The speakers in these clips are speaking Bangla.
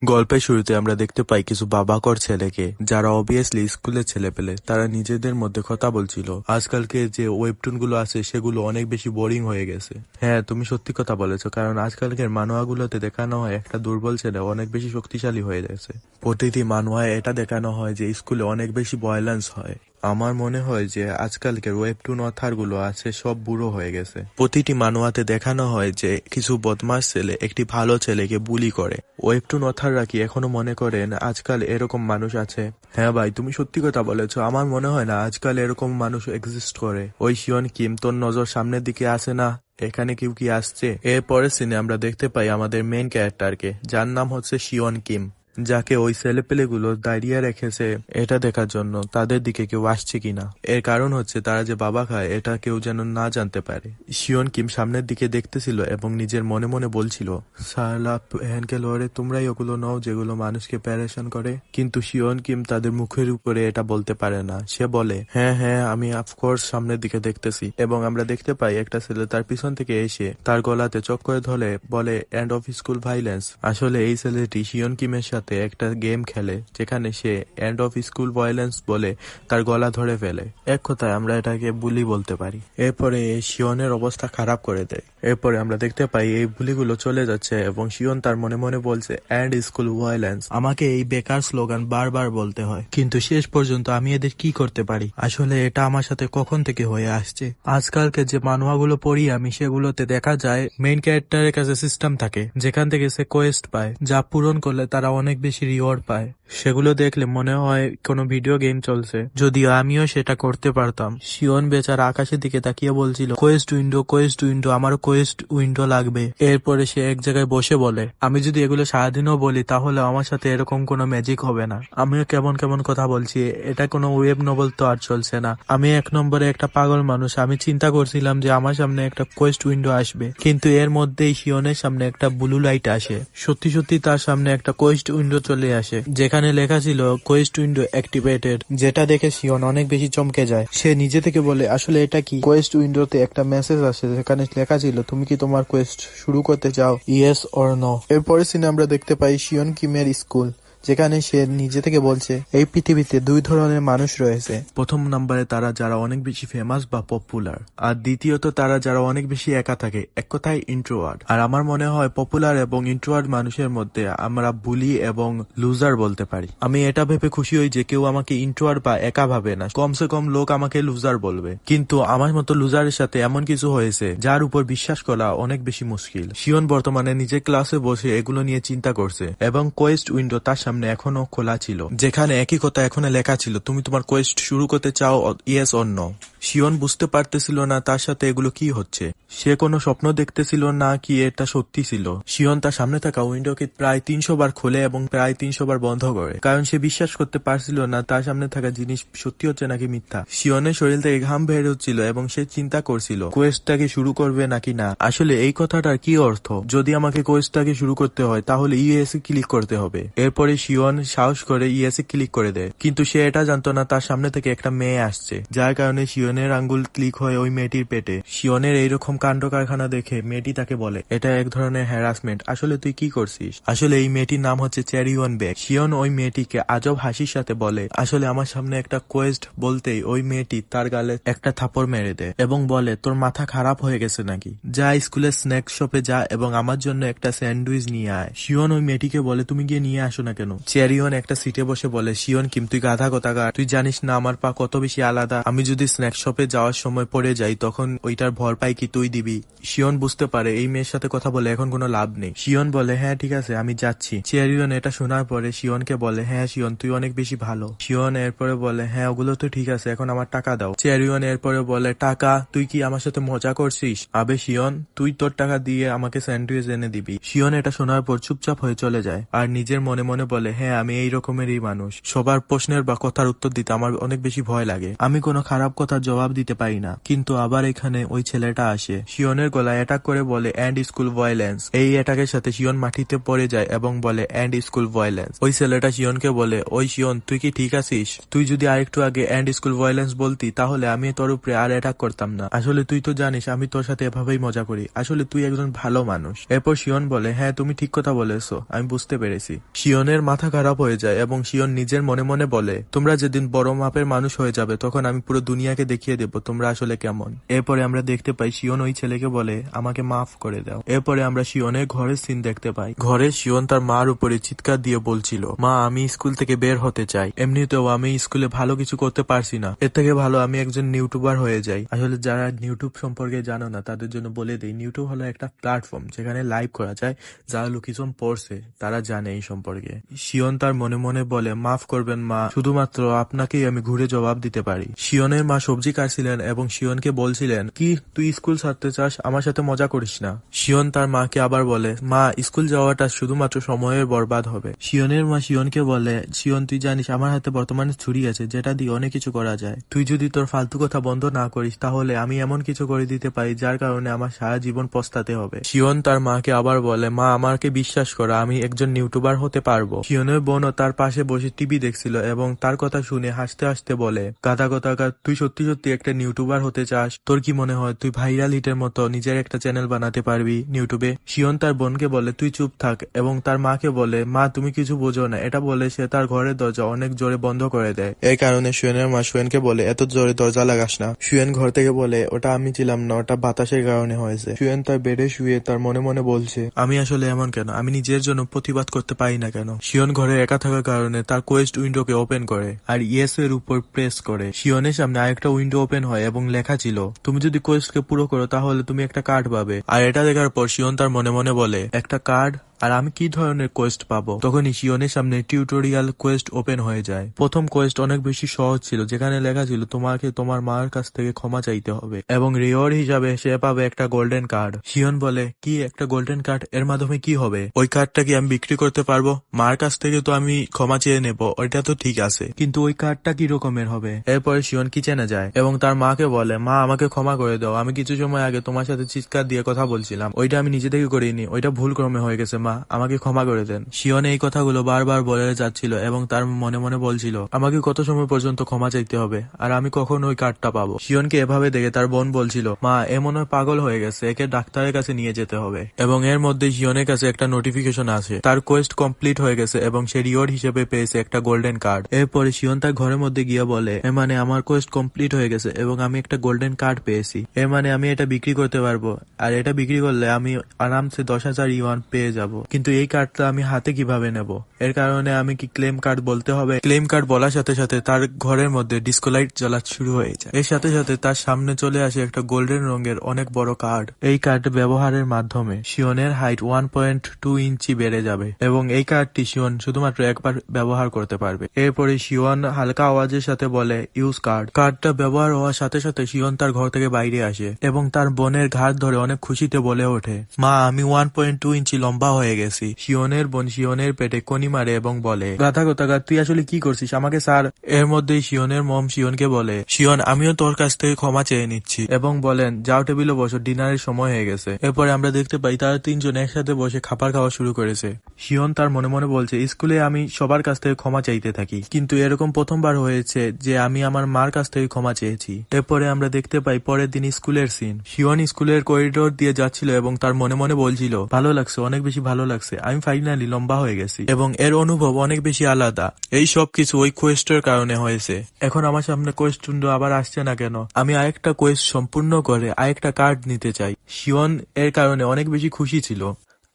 গল্পের শুরুতে আমরা দেখতে পাই কিছু বাবাকর ছেলেকে, যারা অবভিয়াসলি স্কুলের ছেলেপেলে। তারা নিজেদের মধ্যে কথা বলছিল, আজকালকে যে ওয়েবটুন গুলো আছে সেগুলো অনেক বেশি বোরিং হয়ে গেছে। হ্যাঁ, তুমি সত্যি কথা বলেছো, কারণ আজকালকের মানুয়াগুলোতে দেখানো হয় একটা দুর্বল ছেলে অনেক বেশি শক্তিশালী হয়ে গেছে। প্রতিটি মানুয়ায় এটা দেখানো হয় যে স্কুলে অনেক বেশি ভায়োলেন্স হয়। আমার মনে হয় যে আজকালকের ওয়েবটুন অথার গুলো আছে সব বুড়ো হয়ে গেছে। প্রতিটি মানুয়াতে দেখানো হয় যে কিছু বদমাশ ছেলে একটি ভালো ছেলেকে বুলি করে। ওয়েবটুন অথাররা কি এখনো মনে করেন আজকাল এরকম মানুষ আছে? হ্যাঁ ভাই, তুমি সত্যি কথা বলেছো। আমার মনে হয় না আজকাল এরকম মানুষ এক্সিস্ট করে। ওই শিয়ন কিম, তোর নজর সামনের দিকে আসে না? এখানে কেউ কি আসছে? এর পরের সিনে আমরা দেখতে পাই আমাদের মেইন ক্যারেক্টারকে, যার নাম হচ্ছে শিয়ন কিম, যাকে ওই ছেলেপেলেগুলো দাঁড়িয়ে রেখেছে এটা দেখার জন্য তাদের দিকে কেউ আসছে কিনা। এর কারণ হচ্ছে তারা যে বাবা খায় এটা কেউ যেন না জানতে পারে। শিয়ন কিম সামনের দিকে দেখতেছিল এবং নিজের মনে মনে বলছিল, সালা হ্যানকে লড়ে তোমরাই ওগুলো নও যেগুলো মানুষকে প্যারেশান করে। কিন্তু শিয়ন কিম তাদের মুখের উপরে এটা বলতে পারে না। সে বলে, হ্যাঁ হ্যাঁ, আমি অফকোর্স সামনের দিকে দেখতেছি। এবং আমরা দেখতে পাই একটা ছেলে তার পিছন থেকে এসে তার গলাতে চক করে ধরে বলে, এন্ড অফ স্কুল ভাইলেন্স। আসলে এই ছেলেটি শিয়ন কিমের সাথে একটা গেম খেলে যেখানে সে এন্ড অফ স্কুল ভায়োলেন্স বলে তার গলা ধরে ফেলে। এক কথায় আমরা এটাকে বুলি বলতে পারি। এরপরে শিয়নের অবস্থা খারাপ করে দেয়। এরপরে আমরা দেখতে পাই এই বুলিগুলো চলে যাচ্ছে এবং শিয়ন তার মনে মনে বলছে, এন্ড স্কুল ভায়োলেন্স। আমাকে এই বেকার স্লোগান বারবার বলতে হয়, কিন্তু শেষ পর্যন্ত আমি এদের কি করতে পারি? আসলে এটা আমার সাথে কখন থেকে হয়ে আসছে। আজকালকে যে মানুয়াগুলো পড়ি আমি, সেগুলোতে দেখা যায় মেইন ক্যারেক্টারের কাছে সিস্টেম থাকে যেখান থেকে সে কোয়েস্ট পায়, যা পূরণ করলে তারা অনেক বেশি রিওয়ার্ড পায়। সেগুলো দেখলে মনে হয় কোনো ভিডিও গেম চলছে, যদিও আমিও সেটা করতে পারতাম। শিয়ন বেচারা আকাশের দিকে তাকিয়ে বলছিল, কোয়েস্ট উইন্ডো, কোয়েস্ট উইন্ডো, আমারও কোয়েস্ট উইন্ডো লাগবে। এরপরে সে এক জায়গায় বসে বলে, আমি যদি এগুলো সারাদিনও বলি তাহলে আমার সাথে এরকম কোনো ম্যাজিক হবে না। আমিও কেমন কেমন কথা বলছি, এটা কোনো ওয়েব নভেল তো আর চলছে না। আমি এক নম্বরে একটা পাগল মানুষ। আমি চিন্তা করছিলাম যে আমার সামনে একটা কোয়েস্ট উইন্ডো আসবে, কিন্তু এর মধ্যেই শিয়নের সামনে একটা ব্লু লাইট আসে। সত্যি সত্যি তার সামনে একটা কোয়েস্ট উইন্ডো চলে আসে, যেখানে লেখা ছিল কোয়েস্ট উইন্ডো অ্যাক্টিভেটেড, যেটা দেখে শিয়ন অনেক বেশি চমকে যায়। সে নিজে থেকে বলে, আসলে এটা কি? কোয়েস্ট উইন্ডোতে একটা মেসেজ আসে যেখানে লেখা ছিল, তুমি কি তোমার কোয়েস্ট শুরু করতে চাও, ইয়েস অর নো। এরপরে সিনে আমরা দেখতে পাই শিয়ন কিমের স্কুল, যেখানে সে নিজে থেকে বলছে, এই পৃথিবীতে দুই ধরনের মানুষ রয়েছে। প্রথম নম্বরে তারা যারা অনেক বেশি ফেমাস বা পপুলার, আর দ্বিতীয়ত তারা যারা অনেক বেশি একা থাকে, এক কথায় ইন্ট্রোয়ার্ড। আর আমার মনে হয় পপুলার এবং ইন্ট্রোয়ার্ড মানুষের মধ্যে আমরা বুলি এবং লুজার বলতে পারি। আমি এটা ভেবে খুশি হই যে কেউ আমাকে ইন্ট্রোয়ার্ড বা একা ভাবে না, কমসে কম লোক আমাকে লুজার বলবে। কিন্তু আমার মতো লুজারের সাথে এমন কিছু হয়েছে যার উপর বিশ্বাস করা অনেক বেশি মুশকিল। শিয়ন বর্তমানে নিজের ক্লাসে বসে এগুলো নিয়ে চিন্তা করছে এবং কোয়েস্ট উইন্ডো তার সামনে এখনো খোলা ছিল, যেখানে একই কথা এখনো লেখা ছিল, তুমি তোমার কোয়েস্ট শুরু করতে চাও, ইয়েস অর নো। শিয়ন বুঝতে পারতেছিল না তার সাথে এগুলো কি হচ্ছে। সে কোনো স্বপ্ন দেখতেছিল না কি এটা সত্যি ছিল। শিয়ন তার সামনে থাকা উইন্ডোকে প্রায় 300 বার খোলে এবং প্রায় 300 বার বন্ধ করে, কারণ সে বিশ্বাস করতে পারছিল না তার সামনে থাকা জিনিস সত্যি হচ্ছে নাকি মিথ্যা। শিয়নের শরীর থেকে ঘাম বের হচ্ছিল এবং সে চিন্তা করছিল কোয়েস্টটাকে শুরু করবে নাকি না। আসলে এই কথাটার কি অর্থ? যদি আমাকে কোয়েস্টটাকে শুরু করতে হয় তাহলে ইউএসএ ক্লিক করতে হবে। এরপরে শিয়ন সাহস করে ইউএসএ ক্লিক করে দেয়, কিন্তু সে এটা জানতো না তার সামনে থেকে একটা মেয়ে আসছে, যার কারণে শিয়নের আঙ্গুল ক্লিক হয় ওই মেয়েটির পেটে। শিয়নের এইরকম কাণ্ড কারখানা দেখে মেয়েটি তাকে বলে, এটা এক ধরনের হ্যারাসমেন্ট, আসলে তুই কি করছিস? আসলে এই মেয়েটির নাম হচ্ছে চেরিওয়ান বেক। শিয়ন ওই মেয়েটিকে আজব হাসির সাথে বলে, আসলে আমার সামনে একটা কোয়েস্ট বলতেই ওই মেয়েটি তার গালে একটা থাপড় মেরে দেয় এবং বলে, তোর মাথা খারাপ হয়ে গেছে নাকি? যা স্কুলের স্ন্যাক্স শপে যা এবং আমার জন্য একটা স্যান্ডউইচ নিয়ে আয়। শিয়ন ওই মেয়েটিকে বলে, তুমি গিয়ে নিয়ে আসো না কেন? চেরিওয়ান একটা সিটে বসে বলে, শিয়ন কিম, তুই গাধা কোথাকার, তুই জানিস না আমার পা কত বেশি আলাদা? আমি যদি স্ন্যাক্স শপে যাওয়ার সময় পড়ে যাই তখন ওইটার ভরপাই কি তুই দিবি? শিয়ন বুঝতে পারে এই মেয়ের সাথে কথা বলে এখন কোনো লাভ নেই। শিয়ন বলে, হ্যাঁ ঠিক আছে, আমি যাচ্ছি। চেরিওয়ান এটা শোনার পরে শিয়নকে বলে, হ্যাঁ শিয়ন, তুই অনেক বেশি ভালো। শিয়ন এরপরে বলে, হ্যাঁ ওগুলো তো ঠিক আছে, এখন আমার টাকা দাও। চেরিওয়ান এরপরে বলে, টাকা? তুই কি আমার সাথে মজা করছিস? আবে শিয়ন, তুই তোর টাকা দিয়ে আমাকে স্যান্ডউইচ এনে দিবি। শিয়ন এটা শোনার পর চুপচাপ হয়ে চলে যায় আর নিজের মনে মনে বলে, বলে, হ্যাঁ আমি এই রকমেরই মানুষ, সবার প্রশ্নের বা কথার উত্তর দিতে আমার অনেক বেশি ভয় লাগে, আমি কোনো খারাপ কথার জবাব দিতে পারি না। কিন্তু আবার এখানে ওই ছেলেটা আসে, শিওনের গলায় অ্যাটাক করে বলে এন্ড স্কুল ভায়োলেন্স। এই অ্যাটাকের সাথে শিওন মাটিতে পড়ে যায় এবং বলে এন্ড স্কুল ভায়োলেন্স। ওই ছেলেটা শিওনকে বলে, ওই শিওন তুই কি ঠিক আছিস? তুই যদি আরেকটু আগে এন্ড স্কুল ভায়োলেন্স বলতি তাহলে আমি তোর উপরে আর অ্যাটাক করতাম না। আসলে তুই তো জানিস আমি তোর সাথে এভাবেই মজা করি, আসলে তুই একজন ভালো মানুষ। এরপর শিওন বলে, হ্যাঁ তুমি ঠিক কথা বলেছো, আমি বুঝতে পেরেছি। শিওনের মাথা খারাপ হয়ে যায় এবং শিওন নিজের মনে মনে বলে, তোমরা যেদিন বড় মাপের মানুষ হয়ে যাবে তখন আমি পুরো দুনিয়াকে দেখিয়ে দেবো তোমরা আসলে কেমন। এরপরে আমরা দেখতে পাই শিওন ওই ছেলেকে বলে, আমাকে মাফ করে দাও। এরপরে আমরা শিওনের ঘরের সিন দেখতে পাই। ঘরে শিওন তার মার উপরে চিৎকার দিয়ে বলছিল, মা আমি স্কুল থেকে বের হতে চাই, এমনিতেও আমি স্কুলে ভালো কিছু করতে পারছি না, এর থেকে ভালো আমি একজন ইউটিউবার হয়ে যাই। আসলে যারা ইউটিউব সম্পর্কে জানো না তাদের জন্য বলে দিই, ইউটিউব হলো একটা প্ল্যাটফর্ম যেখানে লাইভ করা যায়, যারা লোকেশন পড়ছে তারা জানে এই সম্পর্কে। শিওন তার মনে মনে বলে, মাফ করবেন মা, শুধুমাত্র আপনাকেই আমি ঘুরে জবাব দিতে পারি। শিওনের মা সবজি কাটছিলেন এবং শিওনকে বলছিলেন, কি তুই স্কুল ছাড়তে চাস, আমার সাথে মজা করিস না। শিওন তার মাকে আবার বলে, মা স্কুল যাওয়াটা শুধুমাত্র সময়ের বরবাদ হবে। শিওনের মা শিওনকে বলে, শিওন তুই জানিস আমার হাতে বর্তমানে ছুরি আছে যেটা দিয়ে অনেক কিছু করা যায়, তুই যদি তোর ফালতু কথা বন্ধ না করিস তাহলে আমি এমন কিছু করে দিতে পারি যার কারণে আমার সারা জীবন পস্তাতে হবে। শিওন তার মাকে আবার বলে, মা আমাকে বিশ্বাস করো, আমি একজন ইউটিউবার হতে পারবো। শিওনের বোনও তার পাশে বসে টিভি দেখছিল এবং তার কথা শুনে হাসতে হাসতে বলে, গাধা কথাকার, তুই সত্যি সত্যি একটা ইউটিউবার হতে চাস? তোর কি মনে হয় তুই ভাইরাল হিটের মতো নিজের একটা চ্যানেল বানাতে পারবি ইউটিউবে? শিওন তার বোনকে বলে, তুই চুপ থাক, এবং তার মাকে বলে, মা তুমি কিছু বোঝো না। এটা বলে সে তার ঘরের দরজা অনেক জোরে বন্ধ করে দেয়। এই কারণে শিওনের মা শিওনকে বলে, এত জোরে দরজা লাগাস না। শিওন ঘর থেকে বলে, ওটা আমি ছিলাম না, ওটা বাতাসের কারণে হয়েছে। শিওন তার বেডে শুয়ে তার মনে মনে বলছে, আমি আসলে এমন কেন, আমি নিজের জন্য প্রতিবাদ করতে পারি না কেন? শিওন ঘরে একা থাকার কারণে তার কোয়েস্ট উইন্ডোকে ওপেন করে আর ইয়েস এর উপর প্রেস করে। শিওনের সামনে আরেকটা উইন্ডো ওপেন হয় এবং লেখা ছিল, তুমি যদি কোয়েস্টকে পুরো করো তাহলে তুমি একটা কার্ড পাবে। আর এটা দেখার পর শিওন তার মনে মনে বলে, একটা কার্ড, আর আমি কি ধরনের কোয়েস্ট পাবো? তখনই শিওনের সামনে টিউটোরিয়াল কোয়েস্ট ওপেন হয়ে যায়। প্রথম কোয়েস্ট অনেক বেশি সহজ ছিল, যেখানে লেখা ছিল তোমাকে তোমার মার কাছ থেকে ক্ষমা চাইতে হবে এবং রিওয়ার্ড হিসাবে সে পাবে একটা গোল্ডেন কার্ড। শিওন বলে, কি একটা গোল্ডেন কার্ড, এর মাধ্যমে কি হবে? ওই কার্ডটা কি আমি বিক্রি করতে পারবো? মার কাছ থেকে তো আমি ক্ষমা চেয়ে নেব, ওইটা তো ঠিক আছে, কিন্তু ওই কার্ডটা কি রকমের হবে? এরপরে শিওন কিচেনে যায় এবং তার মাকে বলে, মা আমাকে ক্ষমা করে দাও, আমি কিছু সময় আগে তোমার সাথে চিৎকার দিয়ে কথা বলছিলাম, ওইটা আমি নিজে থেকে করিনি, ওইটা ভুল ক্রমে হয়ে গেছে, মা আমাকে ক্ষমা করে দেন। শিওন এই কথাগুলো বারবার বলে যাচ্ছিল এবং তার মনে মনে বলছিল, আমাকে কত সময় পর্যন্ত ক্ষমা চাইতে হবে, আর আমি কখন ওই কার্ডটা পাবো? শিওনকে এভাবে দেখে তার বোন বলছিল, মা এ মনে হয় পাগল হয়ে গেছে, একে ডাক্তারের কাছে নিয়ে যেতে হবে। এবং এর মধ্যে শিওনের কাছে একটা নোটিফিকেশন আসে, তার কোয়েস্ট কমপ্লিট হয়ে গেছে এবং সে রিওয়ার্ড হিসেবে পেয়েছে একটা গোল্ডেন কার্ড। এরপরে শিওন তার ঘরের মধ্যে গিয়ে বলে, এ মানে আমার কোয়েস্ট কমপ্লিট হয়ে গেছে এবং আমি একটা গোল্ডেন কার্ড পেয়েছি, এর মানে আমি এটা বিক্রি করতে পারবো, আর এটা বিক্রি করলে আমি আরামসে 10,000 ইওয়ান পেয়ে যাব। কিন্তু এই কার্ডটা আমি হাতে কিভাবে নেব? এর কারণে আমি কি ক্লেম কার্ড বলতে হবে? ক্লেম কার্ড বলার সাথে সাথে তার ঘরের মধ্যে ডিস্কো লাইট জ্বলা শুরু হয়ে যায়। এর সাথে সাথে তার সামনে চলে আসে একটা গোল্ডেন রঙের অনেক বড় কার্ড। এই কার্ড ব্যবহারের মাধ্যমে শিওনের হাইট 1.2 ইঞ্চি বেড়ে যাবে এবং এই কার্ডটি শিওন শুধুমাত্র একবার ব্যবহার করতে পারবে। এরপরে শিওন হালকা আওয়াজের সাথে বলে, ইউজ কার্ড। কার্ডটা ব্যবহার হওয়ার সাথে সাথে শিওন তার ঘর থেকে বাইরে আসে এবং তার বোনের ঘাড় ধরে অনেক খুশিতে বলে ওঠে, মা আমি 1.2 ইঞ্চি লম্বা হয়ে গেছি। শিওনের বোন শিওনের পেটে কনি মারে এবং বলে, গাধা কোথাকার, তুই আসলে কি করছিস, আমাকে স্যার। এর মধ্যেই শিওনের মম শিওনকে বলে, শিওন আমিও তোর কাছ থেকে ক্ষমা চেয়ে নিচ্ছি, এবং বলেন, যাও টেবিলে বসো, ডিনারের সময় হয়ে গেছে। এরপরে আমরা দেখতে পাই তারা তিনজন একসাথে বসে খাবার খাওয়া শুরু করেছে। শিওন তার মনে মনে বলছে, স্কুলে আমি সবার কাছ থেকে ক্ষমা চাইতে থাকি, কিন্তু এরকম প্রথমবার হয়েছে যে আমি আমার মার কাছ থেকে ক্ষমা চেয়েছি। এরপরে আমরা দেখতে পাই পরের দিন স্কুলের সিন। শিওন স্কুলের করিডোর দিয়ে যাচ্ছিল এবং তার মনে মনে বলছিল, ভালো লাগছে, অনেক বেশি ভালো লাগছে, আমি ফাইনালি লম্বা হয়ে গেছি এবং এর অনুভব অনেক বেশি আলাদা। এই সব কিছু ওই কোয়েস্টের কারণে হয়েছে। এখন আমার সামনে কোয়েস্ট উইন্ডো আবার আসছে না কেন? আমি আরেকটা কোয়েস্ট সম্পূর্ণ করে আরেকটা কার্ড নিতে চাই। শিওন এর কারণে অনেক বেশি খুশি ছিল।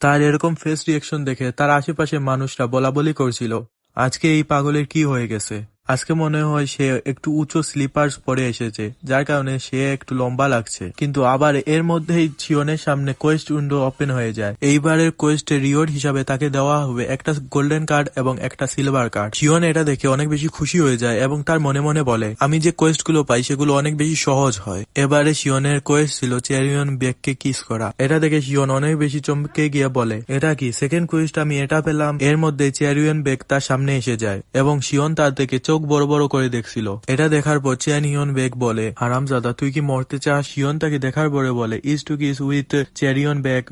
তার এরকম ফেস রিয়েকশন দেখে তার আশেপাশে মানুষরা বলা বলি করছিল, আজকে এই পাগলের কি হয়ে গেছে। আজকে মনে হয় সে একটু উঁচু স্লিপার্স পরে এসেছে, যার কারণে সে একটু লম্বা লাগছে। কিন্তু আবার এর মধ্যেই শিওনের সামনে কোয়েস্ট উইন্ডো ওপেন হয়ে যায়। এইবারের কোয়েস্টের রিওয়ার্ড হিসাবে তাকে দেওয়া হবে একটা গোল্ডেন কার্ড এবং একটা সিলভার কার্ড। শিওন এটা দেখে অনেক বেশি খুশি হয়ে যায় এবং তার মনে মনে বলে, আমি যে কোয়েস্ট গুলো পাই সেগুলো অনেক বেশি সহজ হয়। এবারে শিওনের কোয়েস্ট ছিল চেরিয়ন বেগকে কিস করা। এটা দেখে শিওন অনেক বেশি চমকে গিয়ে বলে, এটা কি সেকেন্ড কোয়েস্ট, আমি এটা পেলাম। এর মধ্যে চেরিয়ন বেগ তার সামনে এসে যায় এবং শিওন তার থেকে চোখ বড় বড় করে দেখছিল। এটা দেখার পর চেরিয়ন বেগ বলে, হারামজাদা তুই কি মরতে চাস? শিওন তাকে দেখার পরে বলে, ইজ টু কিস উইথ চেরিয়ন বেগ।